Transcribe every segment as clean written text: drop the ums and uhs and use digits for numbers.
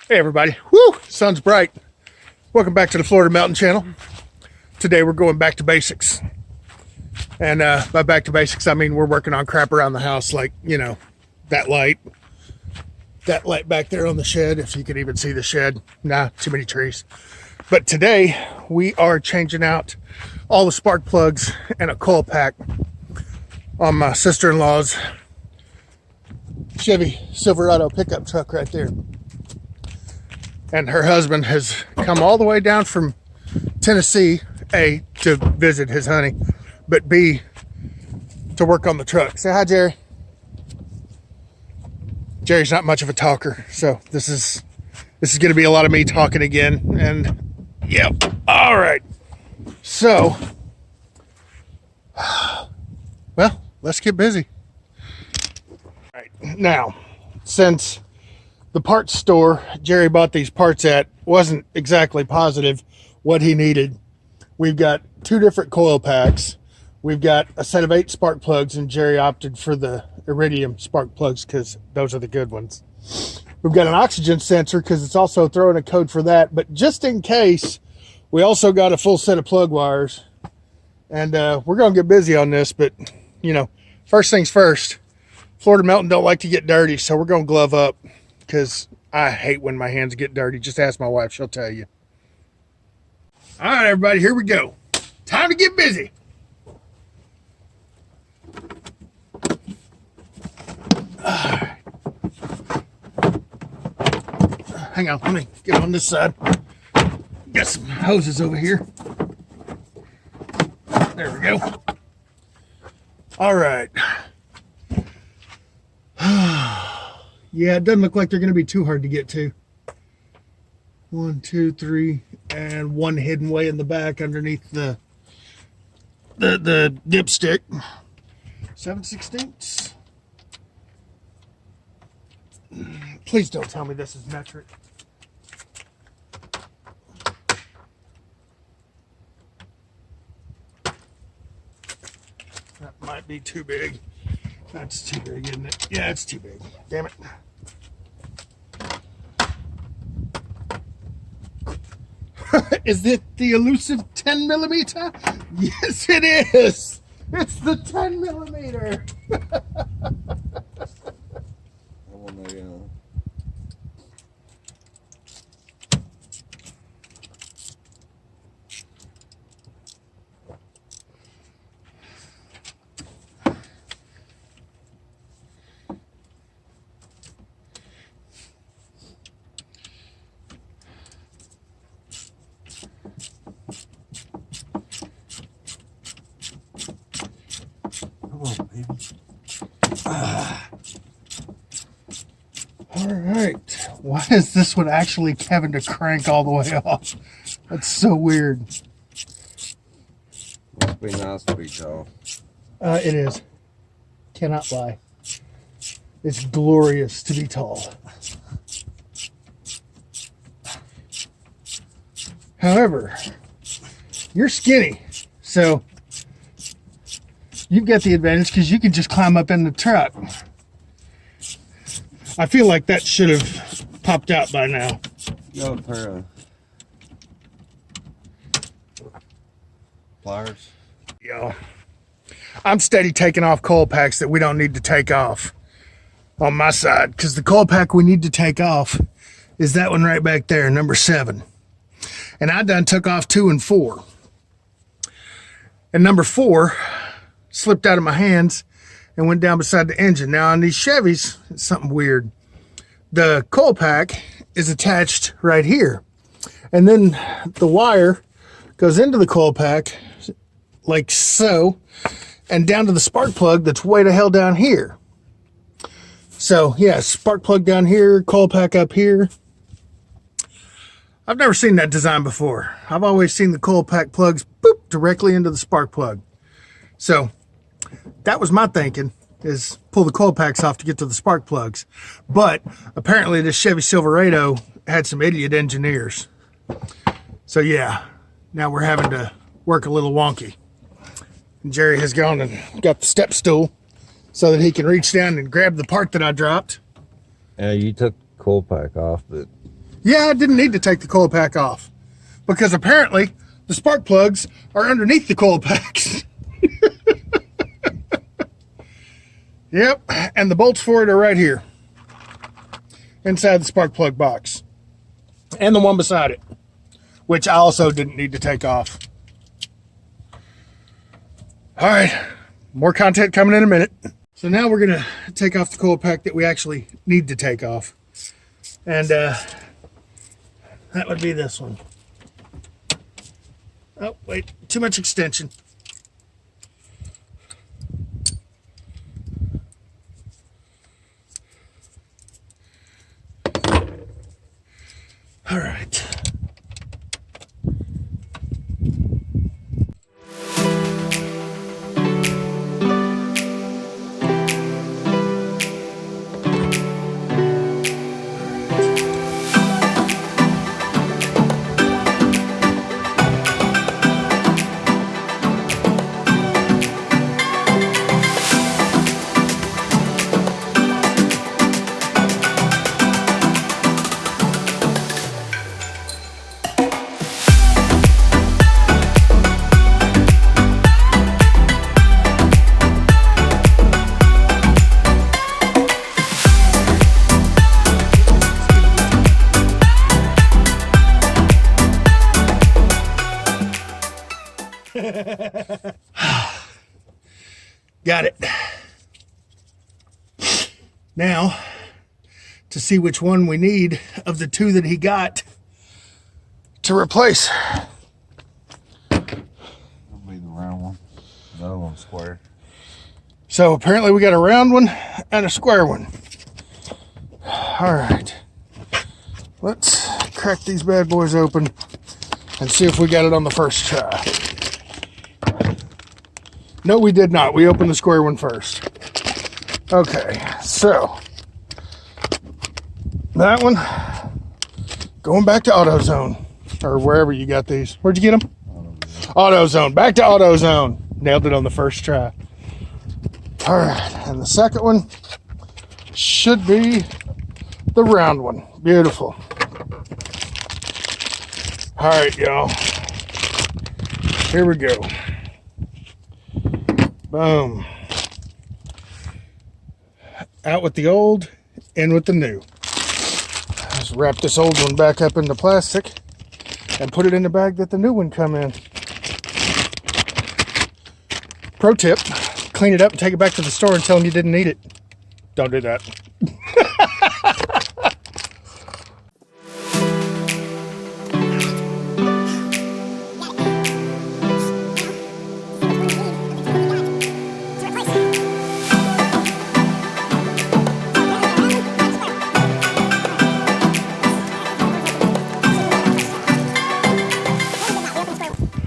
Hey everybody, woo, sun's bright. Welcome back to the Florida Mountain Channel. Today we're going back to basics. And by back to basics, I mean we're working on crap around the house, like, you know, that light back there on the shed, if you could even see the shed. Nah, too many trees. But today we are changing out all the spark plugs and a coil pack on my sister-in-law's Chevy Silverado pickup truck right there. And her husband has come all the way down from Tennessee, A, to visit his honey, but B, to work on the truck. Say hi, Jerry. Jerry's not much of a talker, so this is going to be a lot of me talking again. And yep, all right. So, well, let's get busy. All right, now, since the parts store Jerry bought these parts at wasn't exactly positive what he needed, we've got two different coil packs. We've got a set of 8 spark plugs, and Jerry opted for the iridium spark plugs because those are the good ones. We've got an oxygen sensor because it's also throwing a code for that, but just in case, we also got a full set of plug wires. And we're going to get busy on this, but, you know, first things first, Florida Mountain don't like to get dirty, so we're going to glove up. Because I hate when my hands get dirty. Just ask my wife, she'll tell you. All right, everybody, here we go. Time to get busy. Hang on, let me get on this side. Got some hoses over here. There we go. All right. Yeah, it doesn't look like they're going to be too hard to get to. 1, 2, 3, and one hidden way in the back underneath the dipstick. 7/16. Please don't tell me this is metric. That might be too big. That's too big, isn't it? Yeah, it's too big. Damn it. Is it the elusive 10 millimeter? Yes, it is. It's the 10 millimeter. All right. Why is this one actually having to crank all the way off? That's so weird. Must be nice to be tall. It is. Cannot lie. It's glorious to be tall. However, you're skinny, so you've got the advantage because you can just climb up in the truck. I feel like that should have popped out by now. No pair of pliers. Yo, I'm steady taking off coil packs that we don't need to take off on my side, because the coil pack we need to take off is that one right back there, number 7. And I done took off 2 and 4. And number 4 slipped out of my hands and went down beside the engine. Now on these Chevys, it's something weird. The coil pack is attached right here. And then the wire goes into the coil pack like so, and down to the spark plug that's way the hell down here. So yeah, spark plug down here, coil pack up here. I've never seen that design before. I've always seen the coil pack plugs boop directly into the spark plug. So that was my thinking, is pull the coil packs off to get to the spark plugs. But apparently this Chevy Silverado had some idiot engineers. So yeah, now we're having to work a little wonky. And Jerry has gone and got the step stool so that he can reach down and grab the part that I dropped. Yeah, you took the coil pack off, but Yeah, I didn't need to take the coil pack off because apparently the spark plugs are underneath the coil packs. Yep, and the bolts for it are right here inside the spark plug box. And the one beside it, which I also didn't need to take off. All right, more content coming in a minute. So now we're gonna take off the coil pack that we actually need to take off. And that would be this one. Oh, wait, too much extension. All right. Got it. Now, to see which one we need of the two that he got to replace. That'll be the round one. The other one's square. So apparently we got a round one and a square one. All right. Let's crack these bad boys open and see if we got it on the first try. No, we did not. We opened the square one first. Okay, so that one going back to AutoZone or wherever you got these. Where'd you get them? AutoZone. Back to AutoZone. Nailed it on the first try. All right, and the second one should be the round one. Beautiful. All right, y'all. Here we go. Boom. Out with the old, in with the new. Let's wrap this old one back up into plastic and put it in the bag that the new one come in. Pro tip, clean it up and take it back to the store and tell them you didn't need it. Don't do that.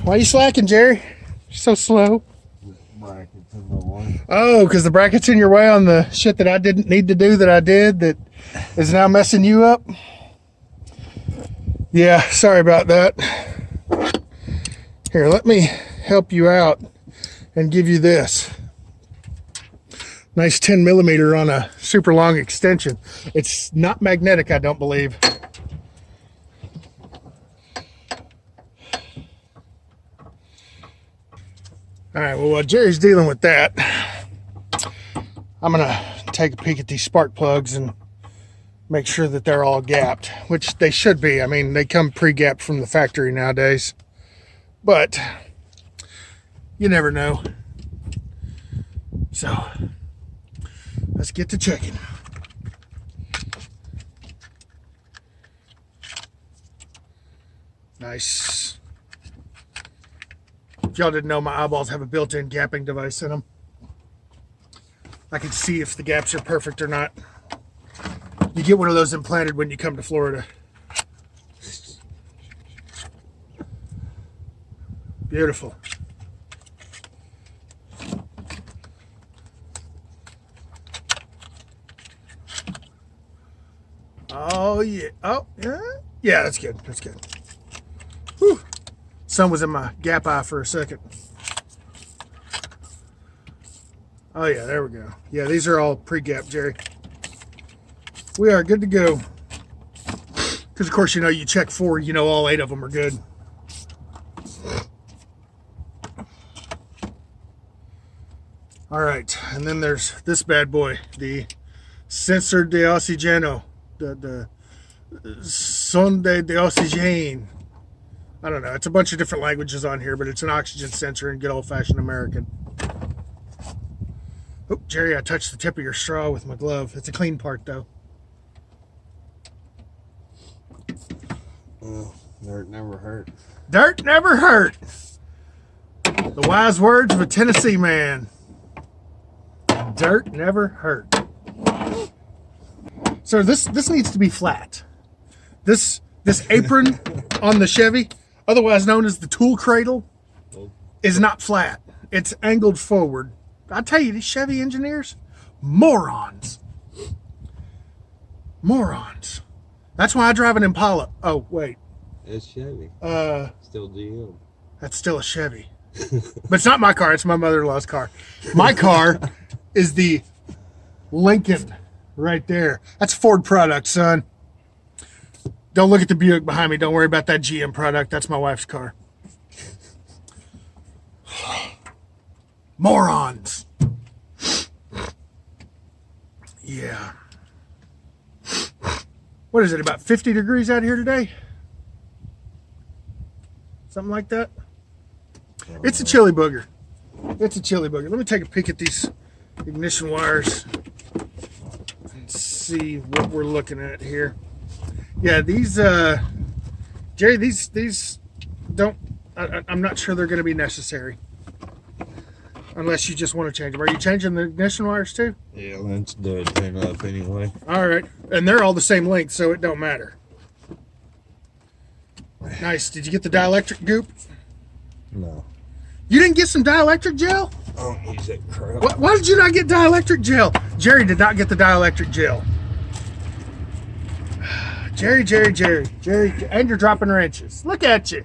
Why are you slacking, Jerry? You're so slow. Brackets in the one. Oh, because the bracket's in your way on the shit that I didn't need to do that I did that is now messing you up? Yeah, sorry about that. Here, let me help you out and give you this. Nice 10 millimeter on a super long extension. It's not magnetic, I don't believe. All right, well, while Jerry's dealing with that, I'm gonna take a peek at these spark plugs and make sure that they're all gapped, which they should be. I mean, they come pre-gapped from the factory nowadays, but you never know. So let's get to checking. Nice. If y'all didn't know, my eyeballs have a built-in gapping device in them. I can see if the gaps are perfect or not. You get one of those implanted when you come to Florida. Beautiful. Oh, yeah. Oh, yeah. Yeah, that's good. That's good. Whew. Sun was in my gap eye for a second. Oh yeah, there we go. Yeah, these are all pre-gapped, Jerry. We are good to go. Because, of course, you know, you check 4, you know all 8 of them are good. All right, and then there's this bad boy, the sensor de oxygeno, the sonde de oxygène. I don't know. It's a bunch of different languages on here, but it's an oxygen sensor in good old-fashioned American. Oh, Jerry, I touched the tip of your straw with my glove. It's a clean part, though. Well, dirt never hurt. Dirt never hurt. The wise words of a Tennessee man. Dirt never hurt. So this needs to be flat. This apron on the Chevy, otherwise known as the tool cradle, is not flat. It's angled forward. I tell you, these Chevy engineers, morons. Morons. That's why I drive an Impala. Oh, wait. It's Chevy. Still GM. That's still a Chevy. But it's not my car. It's my mother-in-law's car. My car is the Lincoln right there. That's a Ford product, son. Don't look at the Buick behind me. Don't worry about that GM product. That's my wife's car. Morons. Yeah. What is it, about 50 degrees out here today? Something like that? It's a chili booger. It's a chili booger. Let me take a peek at these ignition wires and see what we're looking at here. Yeah, these, Jerry, these don't, I'm not sure they're going to be necessary. Unless you just want to change them. Are you changing the ignition wires too? Yeah, let's do it. Turn up anyway. All right. And they're all the same length, so it don't matter. Nice. Did you get the dielectric goop? No. You didn't get some dielectric gel? I don't use that crap. Why did you not get dielectric gel? Jerry did not get the dielectric gel. Jerry, and you're dropping wrenches. Look at you.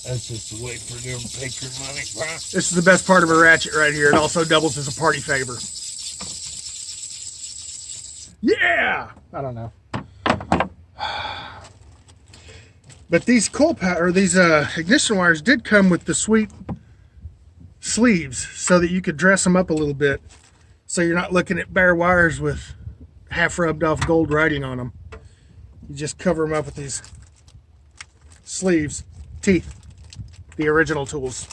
That's just a way for them to take your money. This is the best part of a ratchet right here. It also doubles as a party favor. Yeah! I don't know. But these these ignition wires did come with the sweet sleeves so that you could dress them up a little bit. So you're not looking at bare wires with half rubbed off gold writing on them. You just cover them up with these sleeves. Teeth. The original tools.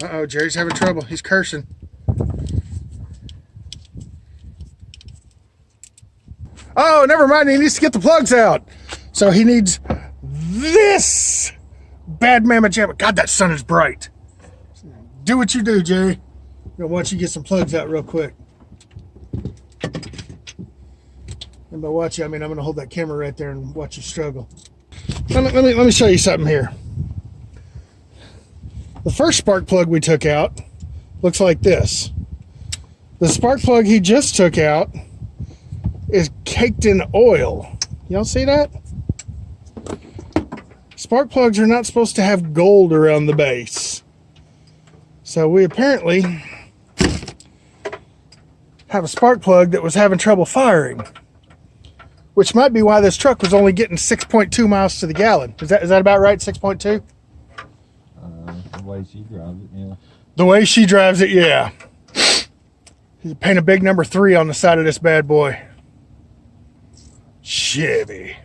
Uh-oh, Jerry's having trouble. He's cursing. Oh, never mind. He needs to get the plugs out. So he needs this bad mamma jamma. God, that sun is bright. Do what you do, Jerry. I'm going to watch you get some plugs out real quick. And by watch you, I mean I'm going to hold that camera right there and watch you struggle. Let me show you something here. The first spark plug we took out looks like this. The spark plug he just took out is caked in oil. Y'all see that? Spark plugs are not supposed to have gold around the base. So we apparently have a spark plug that was having trouble firing. Which might be why this truck was only getting 6.2 miles to the gallon. Is that about right, 6.2? The way she drives it, yeah. The way she drives it, yeah. Paint a big number 3 on the side of this bad boy. Chevy.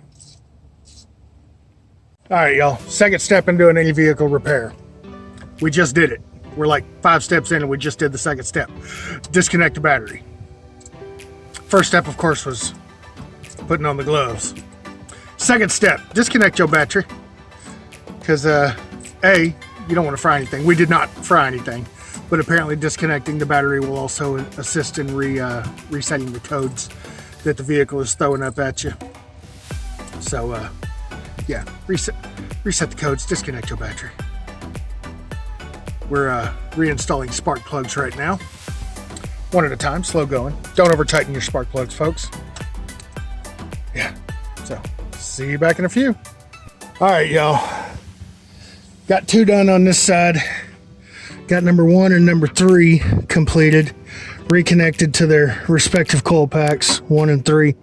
All right, y'all. Second step in doing any vehicle repair. We just did it. We're like 5 steps in and we just did the second step. Disconnect the battery. First step, of course, was putting on the gloves. Second step, disconnect your battery. Because, A, you don't want to fry anything. We did not fry anything. But apparently disconnecting the battery will also assist in resetting the codes that the vehicle is throwing up at you. So, yeah, reset the codes, disconnect your battery. We're reinstalling spark plugs right now. One at a time, slow going. Don't over tighten your spark plugs, folks. Yeah, so see you back in a few. All right, y'all. Got 2 done on this side. Got number 1 and number 3 completed, reconnected to their respective coil packs, 1 and 3.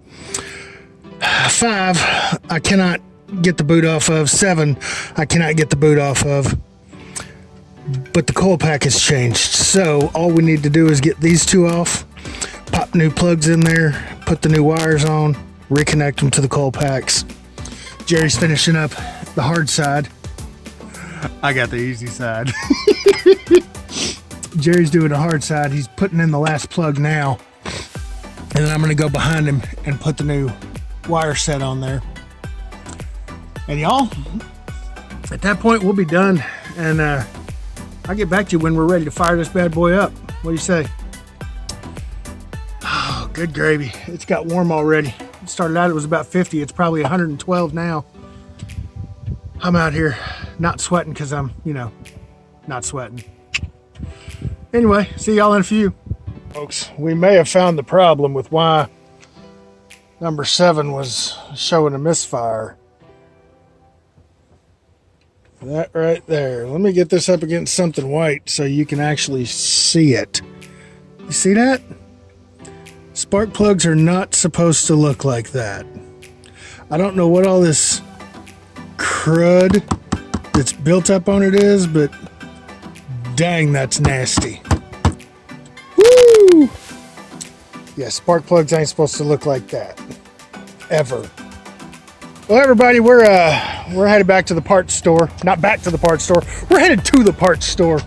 5, I cannot get the boot off of. 7, I cannot get the boot off of. But the coil pack has changed. So all we need to do is get these 2 off, pop new plugs in there, put the new wires on, reconnect them to the coil packs. Jerry's finishing up the hard side. I got the easy side. Jerry's doing the hard side. He's putting in the last plug now. And then I'm going to go behind him and put the new wire set on there. And y'all, at that point, we'll be done. And I'll get back to you when we're ready to fire this bad boy up. What do you say? Oh, good gravy. It's got warm already. It started out, it was about 50. It's probably 112 now. I'm out here not sweating because I'm, not sweating. Anyway, see y'all in a few. Folks, we may have found the problem with why number 7 was showing a misfire. That right there. Let me get this up against something white so you can actually see it. You see that? Spark plugs are not supposed to look like that. I don't know what all this crud that's built up on it is, but dang, that's nasty. Woo! Yeah, spark plugs ain't supposed to look like that. Ever. Well, everybody, we're headed back to the parts store. Not back to the parts store. We're headed to the parts store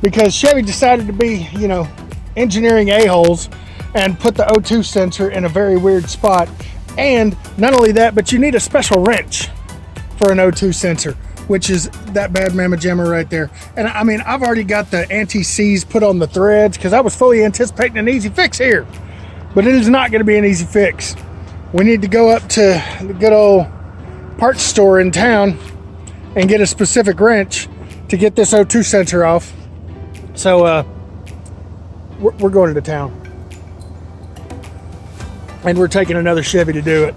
because Chevy decided to be, engineering a-holes and put the O2 sensor in a very weird spot. And not only that, but you need a special wrench for an O2 sensor, which is that bad mamma jamma right there. And I mean, I've already got the anti-seize put on the threads because I was fully anticipating an easy fix here, but it is not going to be an easy fix. We need to go up to the good old parts store in town and get a specific wrench to get this O2 sensor off. So we're going into town. And we're taking another Chevy to do it.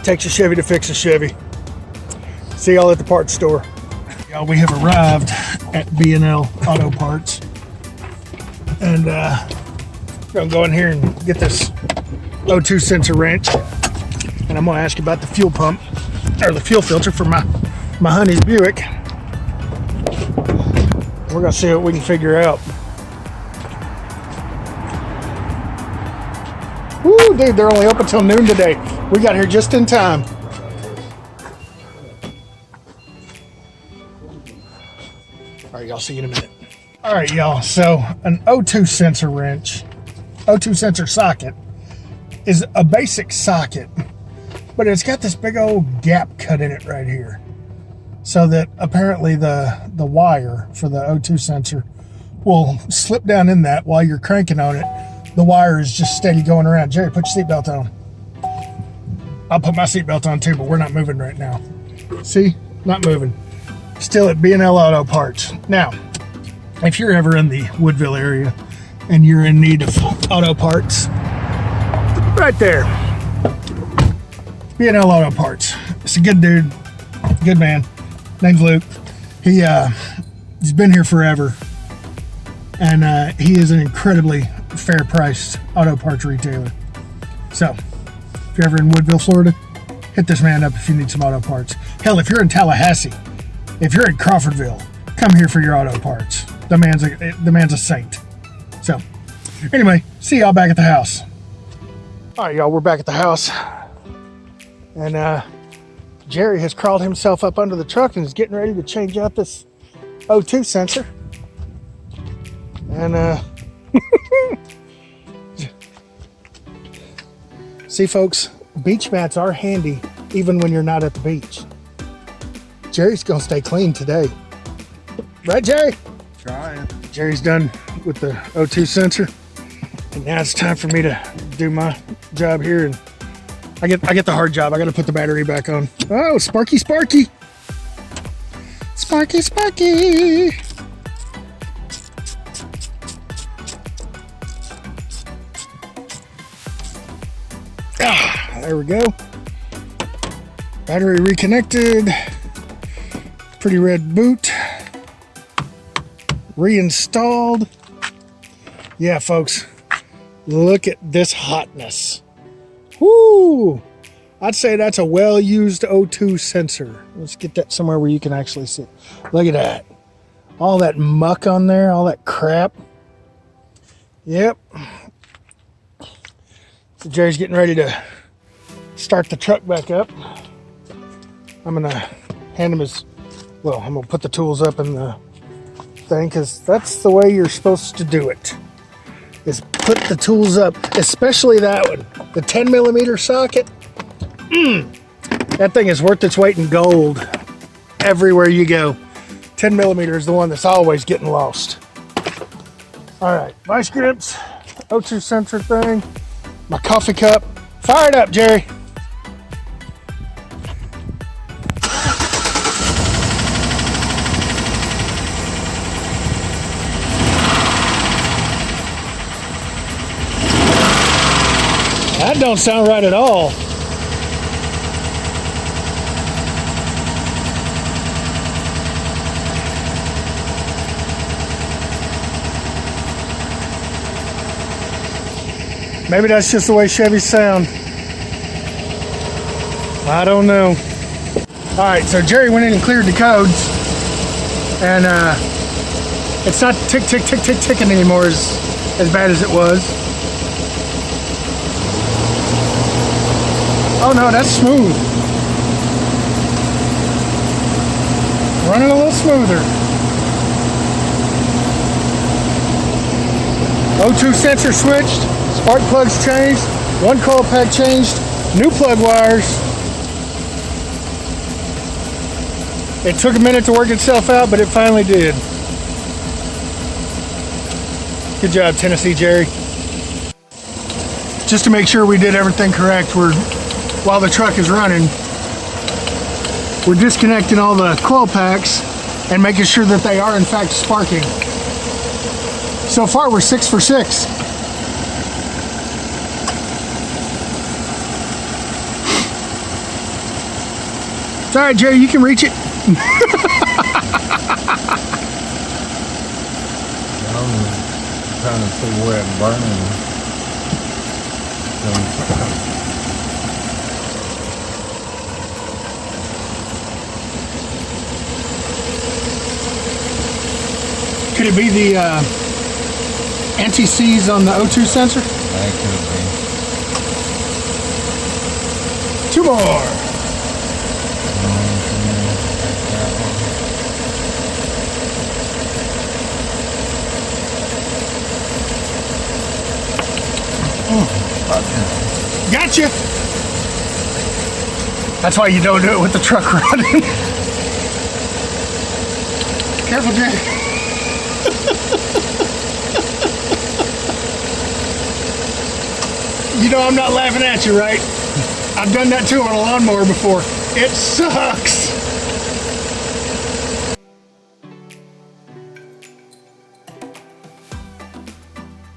Takes a Chevy to fix a Chevy. See y'all at the parts store. Y'all, we have arrived at B&L Auto Parts. And we're gonna go in here and get this O2 sensor wrench, and I'm gonna ask you about the fuel pump or the fuel filter for my honey's Buick. We're gonna see what we can figure out. Woo, dude, they're only open till noon today. We got here just in time. All right, y'all, see you in a minute. All right, y'all, so an O2 sensor wrench, O2 sensor socket, is a basic socket, but it's got this big old gap cut in it right here, so that apparently the wire for the O2 sensor will slip down in that while you're cranking on it. The wire is just steady going around. Jerry, put your seatbelt on. I'll put my seatbelt on too, but we're not moving right now. See, not moving. Still at B&L Auto Parts. Now, if you're ever in the Woodville area and you're in need of auto parts, right there, B&L Auto Parts. It's a good dude, good man. Name's Luke. He's been here forever, and he is an incredibly fair-priced auto parts retailer. So, if you're ever in Woodville, Florida, hit this man up if you need some auto parts. Hell, if you're in Tallahassee, if you're in Crawfordville, come here for your auto parts. The man's a saint. So, anyway, see y'all back at the house. All right, y'all, we're back at the house. And Jerry has crawled himself up under the truck and is getting ready to change out this O2 sensor. And see, folks, beach mats are handy even when you're not at the beach. Jerry's gonna stay clean today. Right, Jerry? Trying. Jerry's done with the O2 sensor. And now it's time for me to do my job here, and I get the hard job. I got to put the battery back on. Oh, Sparky, Sparky, Sparky, Sparky. There we go. Battery reconnected. Pretty red boot. Reinstalled. Yeah, folks, look at this hotness. Woo! I'd say that's a well-used O2 sensor. Let's get that somewhere where you can actually see. Look at that. All that muck on there, all that crap. Yep. So Jerry's getting ready to start the truck back up. I'm gonna hand him his, well, I'm gonna put the tools up in the thing because that's the way you're supposed to do it. Is put the tools up, especially that one, the 10mm socket. That thing is worth its weight in gold everywhere you go. 10mm is the one that's always getting lost. All right, vice grips, O2 sensor thing, my coffee cup. Fire it up, Jerry. That don't sound right at all. Maybe that's just the way Chevys sound. I don't know. All right, so Jerry went in and cleared the codes, and it's not tick, tick, tick, tick, ticking anymore as bad as it was. Oh no, that's smooth. Running a little smoother. O2 sensor switched. Spark plugs changed, one coil pack changed, new plug wires. It took a minute to work itself out, but it finally did. Good job, Tennessee Jerry. Just to make sure we did everything correct, while the truck is running, we're disconnecting all the coil packs and making sure that they are in fact sparking. So far we're 6 for 6. It's all right, Jerry, you can reach it. I'm trying to see where it's burning. Could it be the anti-seize on the O2 sensor? That could be. 2 more. Gotcha! That's why you don't do it with the truck running. Careful, Jay. You know I'm not laughing at you, right? I've done that too on a lawnmower before. It sucks.